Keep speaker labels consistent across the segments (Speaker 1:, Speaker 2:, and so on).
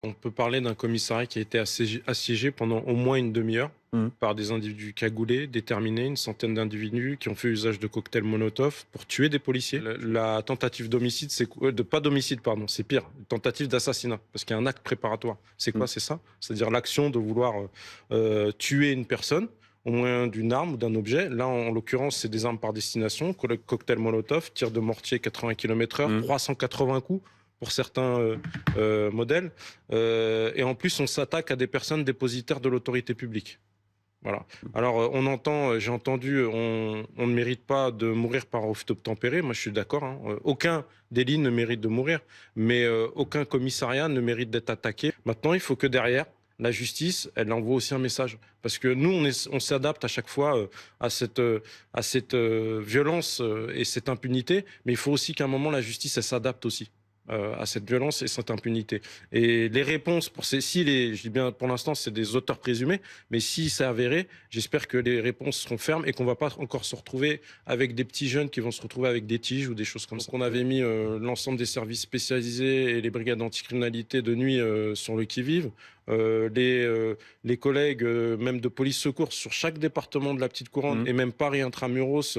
Speaker 1: On peut parler d'un commissariat qui a été assiégé pendant au moins une demi-heure
Speaker 2: Mmh.
Speaker 1: par des individus cagoulés, déterminés, une centaine d'individus qui ont fait usage de cocktails Molotov pour tuer des policiers. La tentative d'homicide, pas d'homicide, pardon, c'est pire, tentative d'assassinat, parce qu'il y a un acte préparatoire. C'est
Speaker 2: Mmh.
Speaker 1: quoi? C'est ça? C'est-à-dire l'action de vouloir tuer une personne au moyen d'une arme ou d'un objet. Là, en l'occurrence, c'est des armes par destination, cocktail Molotov, tir de mortier 80 km/h,
Speaker 2: Mmh.
Speaker 1: 380 coups pour certains modèles. Et en plus, on s'attaque à des personnes dépositaires de l'autorité publique. Voilà. Alors, j'ai entendu, on ne mérite pas de mourir par refus d'obtempérer. Moi, je suis d'accord, hein. Aucun délit ne mérite de mourir, mais aucun commissariat ne mérite d'être attaqué. Maintenant, il faut que derrière, la justice, elle envoie aussi un message. Parce que nous, on s'adapte à chaque fois à cette violence et cette impunité, mais il faut aussi qu'à un moment, la justice, elle s'adapte aussi à cette violence et cette impunité. Et les réponses pour je dis bien pour l'instant, c'est des auteurs présumés, mais si c'est avéré, j'espère que les réponses seront fermes et qu'on va pas encore se retrouver avec des petits jeunes qui vont se retrouver avec des tiges ou des choses comme ça. On avait mis l'ensemble des services spécialisés et les brigades anticriminalité de nuit sur le qui-vive. Les collègues, même de police secours, sur chaque département de la petite couronne
Speaker 2: Mmh.
Speaker 1: et même Paris intramuros,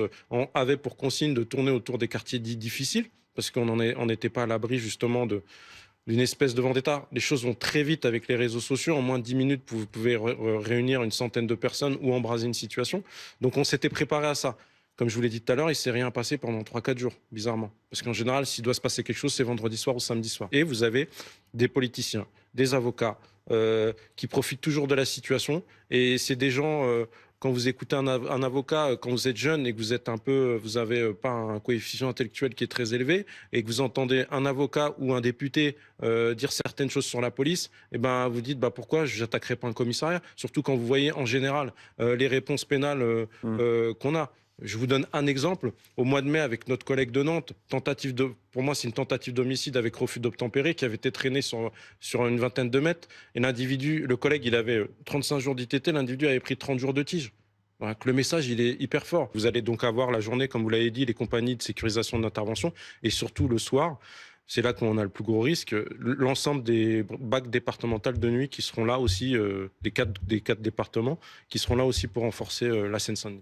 Speaker 1: avaient pour consigne de tourner autour des quartiers dits difficiles parce qu'on n'était pas à l'abri justement d'une espèce de vendetta. Les choses vont très vite avec les réseaux sociaux. En moins de 10 minutes, vous pouvez réunir une centaine de personnes ou embraser une situation. Donc on s'était préparé à ça. Comme je vous l'ai dit tout à l'heure, il ne s'est rien passé pendant 3-4 jours, bizarrement. Parce qu'en général, s'il doit se passer quelque chose, c'est vendredi soir ou samedi soir. Et vous avez des politiciens, des avocats qui profitent toujours de la situation. Et c'est des gens quand vous écoutez un avocat, quand vous êtes jeune et que vous êtes vous avez pas un coefficient intellectuel qui est très élevé, et que vous entendez un avocat ou un député dire certaines choses sur la police, et ben vous dites pourquoi je n'attaquerai pas un commissariat, surtout quand vous voyez en général les réponses pénales
Speaker 2: Mmh.
Speaker 1: qu'on a. Je vous donne un exemple. Au mois de mai, avec notre collègue de Nantes, pour moi, c'est une tentative d'homicide avec refus d'obtempérer qui avait été traînée sur une vingtaine de mètres. Et le collègue, il avait 35 jours d'ITT, l'individu avait pris 30 jours de tige. Voilà, que le message, il est hyper fort. Vous allez donc avoir la journée, comme vous l'avez dit, les compagnies de sécurisation d'intervention, et surtout le soir. C'est là qu'on a le plus gros risque. L'ensemble des BAC départementales de nuit qui seront là aussi, des quatre départements, qui seront là aussi pour renforcer la Seine-Saint-Denis.